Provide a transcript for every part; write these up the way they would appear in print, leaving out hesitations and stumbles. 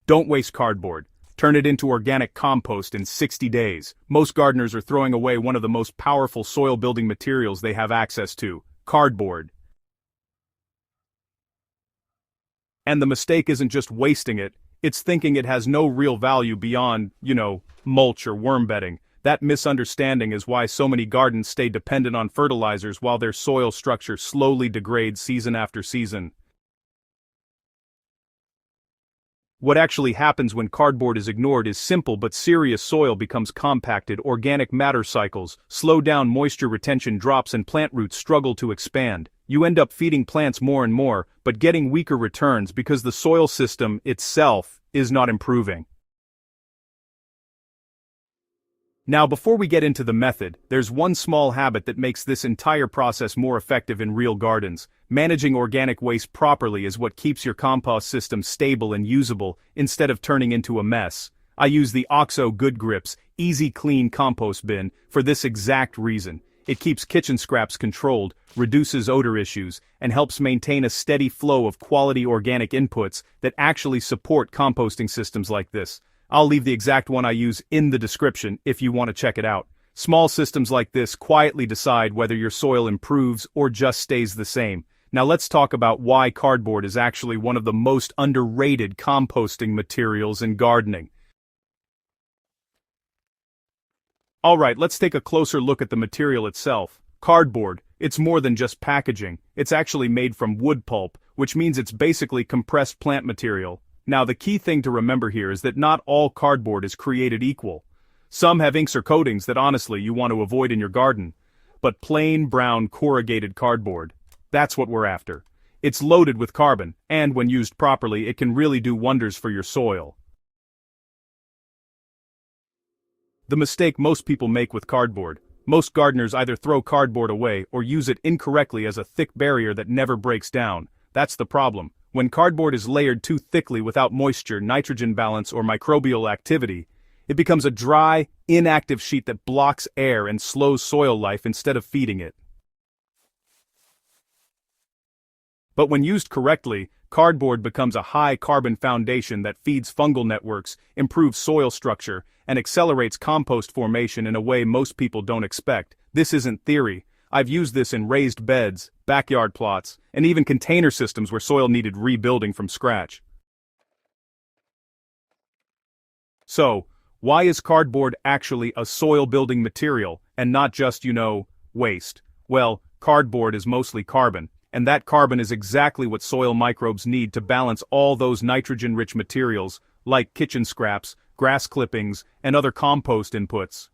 Don't waste cardboard. Turn it into organic compost in 60 days. Most gardeners are throwing away one of the most powerful soil-building materials they have access to, cardboard. And the mistake isn't just wasting it, it's thinking it has no real value beyond, mulch or worm bedding. That misunderstanding is why so many gardens stay dependent on fertilizers while their soil structure slowly degrades season after season. What actually happens when cardboard is ignored is simple but serious. Soil becomes compacted, organic matter cycles slow down, moisture retention drops, and plant roots struggle to expand. You end up feeding plants more and more, but getting weaker returns because the soil system itself is not improving. Now, before we get into the method, there's one small habit that makes this entire process more effective in real gardens. Managing organic waste properly is what keeps your compost system stable and usable, instead of turning into a mess. I use the OXO Good Grips Easy Clean Compost Bin for this exact reason. It keeps kitchen scraps controlled, reduces odor issues, and helps maintain a steady flow of quality organic inputs that actually support composting systems like this. I'll leave the exact one I use in the description if you want to check it out. Small systems like this quietly decide whether your soil improves or just stays the same. Now let's talk about why cardboard is actually one of the most underrated composting materials in gardening. Alright, let's take a closer look at the material itself. Cardboard, it's more than just packaging. It's actually made from wood pulp, which means it's basically compressed plant material. Now the key thing to remember here is that not all cardboard is created equal. Some have inks or coatings that honestly you want to avoid in your garden. But plain brown corrugated cardboard, that's what we're after. It's loaded with carbon, and when used properly it can really do wonders for your soil. The mistake most people make with cardboard. Most gardeners either throw cardboard away or use it incorrectly as a thick barrier that never breaks down. That's the problem. When cardboard is layered too thickly without moisture, nitrogen balance, or microbial activity, it becomes a dry, inactive sheet that blocks air and slows soil life instead of feeding it. But when used correctly, cardboard becomes a high-carbon foundation that feeds fungal networks, improves soil structure, and accelerates compost formation in a way most people don't expect. This isn't theory. I've used this in raised beds, backyard plots, and even container systems where soil needed rebuilding from scratch. So, why is cardboard actually a soil-building material, and not just, waste? Well, cardboard is mostly carbon, and that carbon is exactly what soil microbes need to balance all those nitrogen-rich materials, like kitchen scraps, grass clippings, and other compost inputs.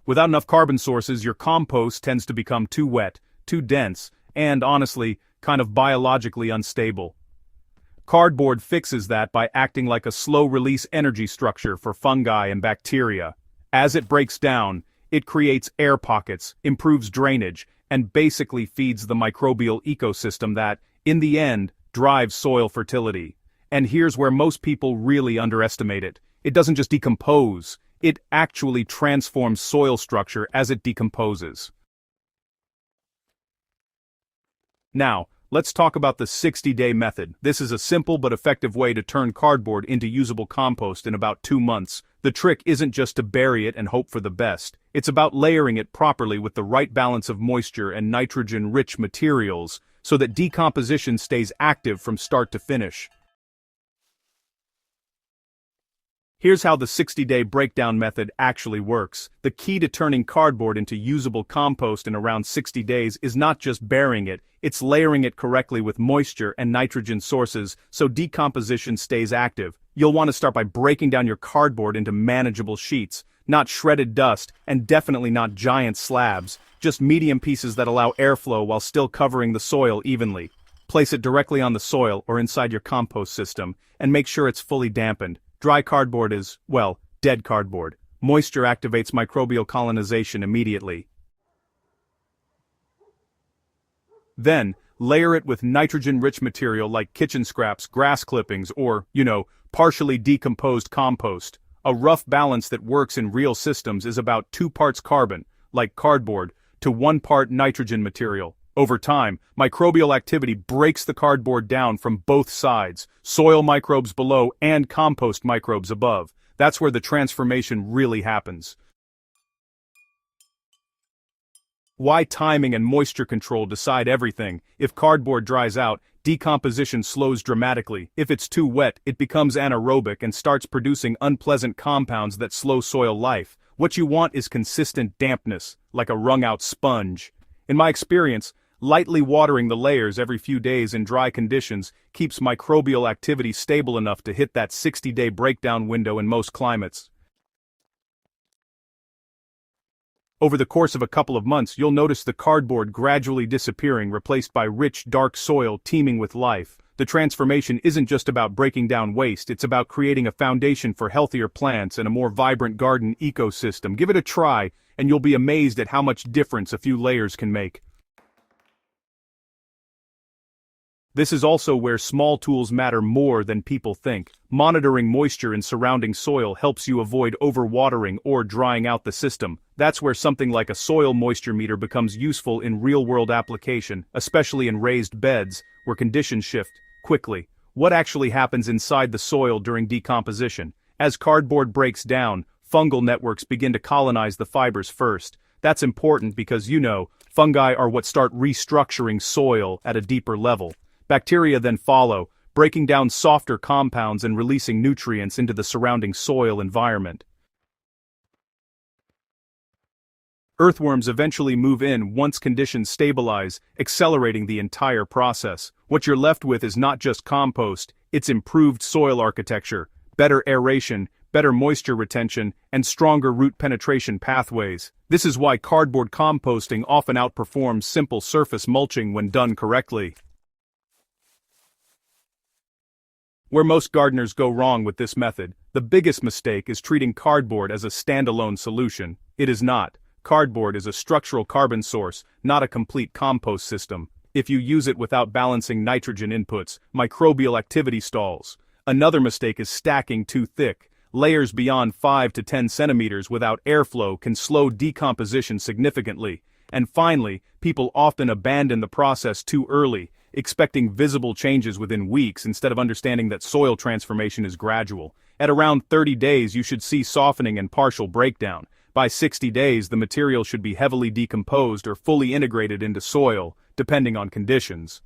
Without enough carbon sources, your compost tends to become too wet, too dense, and honestly, kind of biologically unstable. Cardboard fixes that by acting like a slow-release energy structure for fungi and bacteria. As it breaks down, it creates air pockets, improves drainage, and basically feeds the microbial ecosystem that, in the end, drives soil fertility. And here's where most people really underestimate it. It doesn't just decompose. It actually transforms soil structure as it decomposes. Now, let's talk about the 60-day method. This is a simple but effective way to turn cardboard into usable compost in about 2 months. The trick isn't just to bury it and hope for the best. It's about layering it properly with the right balance of moisture and nitrogen-rich materials so that decomposition stays active from start to finish. Here's how the 60-day breakdown method actually works. The key to turning cardboard into usable compost in around 60 days is not just burying it, it's layering it correctly with moisture and nitrogen sources so decomposition stays active. You'll want to start by breaking down your cardboard into manageable sheets, not shredded dust, and definitely not giant slabs, just medium pieces that allow airflow while still covering the soil evenly. Place it directly on the soil or inside your compost system, and make sure it's fully dampened. Dry cardboard is, well, dead cardboard. Moisture activates microbial colonization immediately. Then, layer it with nitrogen-rich material like kitchen scraps, grass clippings, or, partially decomposed compost. A rough balance that works in real systems is about 2 parts carbon, like cardboard, to 1 part nitrogen material. Over time, microbial activity breaks the cardboard down from both sides, soil microbes below and compost microbes above. That's where the transformation really happens. Why timing and moisture control decide everything. If cardboard dries out, decomposition slows dramatically. If it's too wet, it becomes anaerobic and starts producing unpleasant compounds that slow soil life. What you want is consistent dampness, like a wrung-out sponge. In my experience, lightly watering the layers every few days in dry conditions keeps microbial activity stable enough to hit that 60-day breakdown window in most climates. Over the course of a couple of months, you'll notice the cardboard gradually disappearing, replaced by rich, dark soil teeming with life. The transformation isn't just about breaking down waste, it's about creating a foundation for healthier plants and a more vibrant garden ecosystem. Give it a try, and you'll be amazed at how much difference a few layers can make. This is also where small tools matter more than people think. Monitoring moisture in surrounding soil helps you avoid overwatering or drying out the system. That's where something like a soil moisture meter becomes useful in real-world application, especially in raised beds, where conditions shift quickly. What actually happens inside the soil during decomposition? As cardboard breaks down, fungal networks begin to colonize the fibers first. That's important because, fungi are what start restructuring soil at a deeper level. Bacteria then follow, breaking down softer compounds and releasing nutrients into the surrounding soil environment. Earthworms eventually move in once conditions stabilize, accelerating the entire process. What you're left with is not just compost, it's improved soil architecture, better aeration, better moisture retention, and stronger root penetration pathways. This is why cardboard composting often outperforms simple surface mulching when done correctly. Where most gardeners go wrong with this method, the biggest mistake is treating cardboard as a standalone solution. It is not. Cardboard is a structural carbon source, not a complete compost system. If you use it without balancing nitrogen inputs, microbial activity stalls. Another mistake is stacking too thick. Layers beyond 5 to 10 centimeters without airflow can slow decomposition significantly. And finally, people often abandon the process too early, expecting visible changes within weeks instead of understanding that soil transformation is gradual. At around 30 days, you should see softening and partial breakdown. By 60 days, the material should be heavily decomposed or fully integrated into soil, depending on conditions.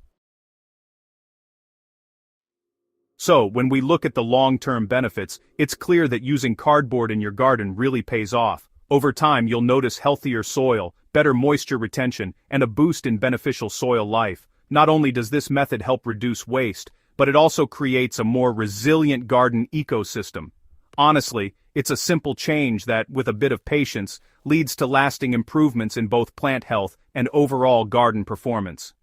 So, when we look at the long-term benefits, it's clear that using cardboard in your garden really pays off. Over time, you'll notice healthier soil, better moisture retention, and a boost in beneficial soil life. Not only does this method help reduce waste, but it also creates a more resilient garden ecosystem. Honestly, it's a simple change that, with a bit of patience, leads to lasting improvements in both plant health and overall garden performance.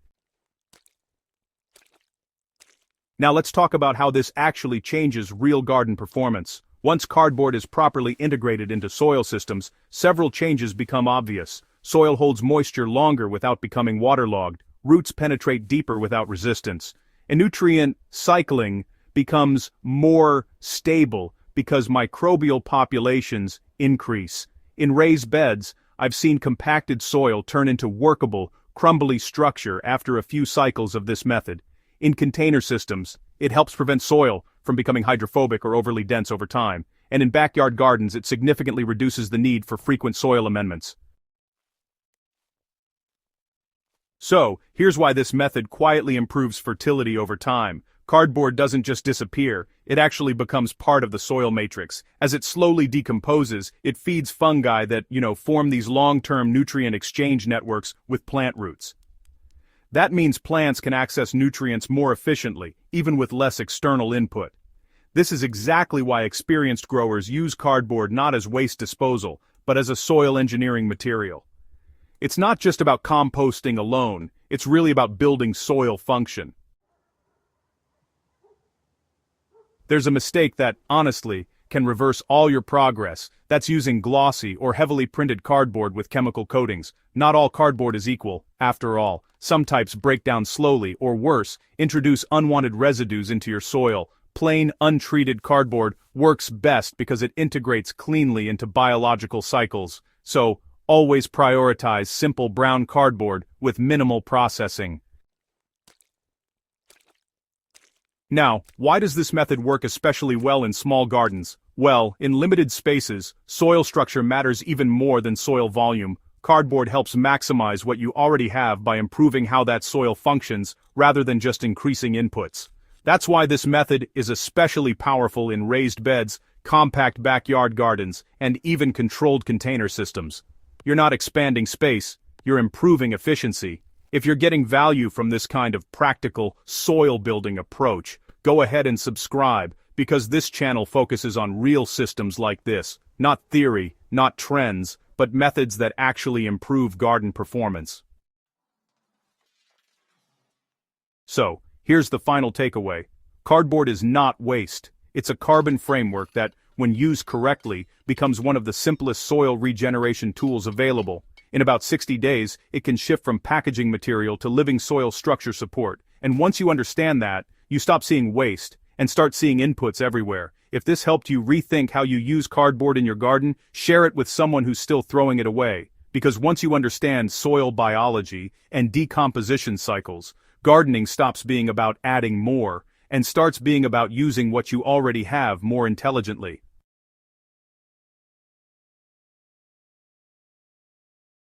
Now let's talk about how this actually changes real garden performance. Once cardboard is properly integrated into soil systems, several changes become obvious. Soil holds moisture longer without becoming waterlogged. Roots penetrate deeper without resistance, and nutrient cycling becomes more stable because microbial populations increase. In raised beds, I've seen compacted soil turn into workable, crumbly structure after a few cycles of this method. In container systems, it helps prevent soil from becoming hydrophobic or overly dense over time, and in backyard gardens it significantly reduces the need for frequent soil amendments. So, here's why this method quietly improves fertility over time. Cardboard doesn't just disappear, it actually becomes part of the soil matrix. As it slowly decomposes, it feeds fungi that, form these long-term nutrient exchange networks with plant roots. That means plants can access nutrients more efficiently, even with less external input. This is exactly why experienced growers use cardboard not as waste disposal, but as a soil engineering material. It's not just about composting alone, it's really about building soil function. There's a mistake that, honestly, can reverse all your progress. That's using glossy or heavily printed cardboard with chemical coatings. Not all cardboard is equal, after all. Some types break down slowly, or worse, introduce unwanted residues into your soil. Plain, untreated cardboard works best because it integrates cleanly into biological cycles. So, Always prioritize simple brown cardboard with minimal processing. Now, why does this method work especially well in small gardens? Well, in limited spaces, soil structure matters even more than soil volume. Cardboard helps maximize what you already have by improving how that soil functions, rather than just increasing inputs. That's why this method is especially powerful in raised beds, compact backyard gardens, and even controlled container systems. You're not expanding space, you're improving efficiency. If you're getting value from this kind of practical, soil-building approach, go ahead and subscribe, because this channel focuses on real systems like this, not theory, not trends, but methods that actually improve garden performance. So, here's the final takeaway. Cardboard is not waste. It's a carbon framework that, when used correctly, becomes one of the simplest soil regeneration tools available. In about 60 days, it can shift from packaging material to living soil structure support. And once you understand that, you stop seeing waste and start seeing inputs everywhere. If this helped you rethink how you use cardboard in your garden, share it with someone who's still throwing it away. Because once you understand soil biology and decomposition cycles, gardening stops being about adding more and starts being about using what you already have more intelligently.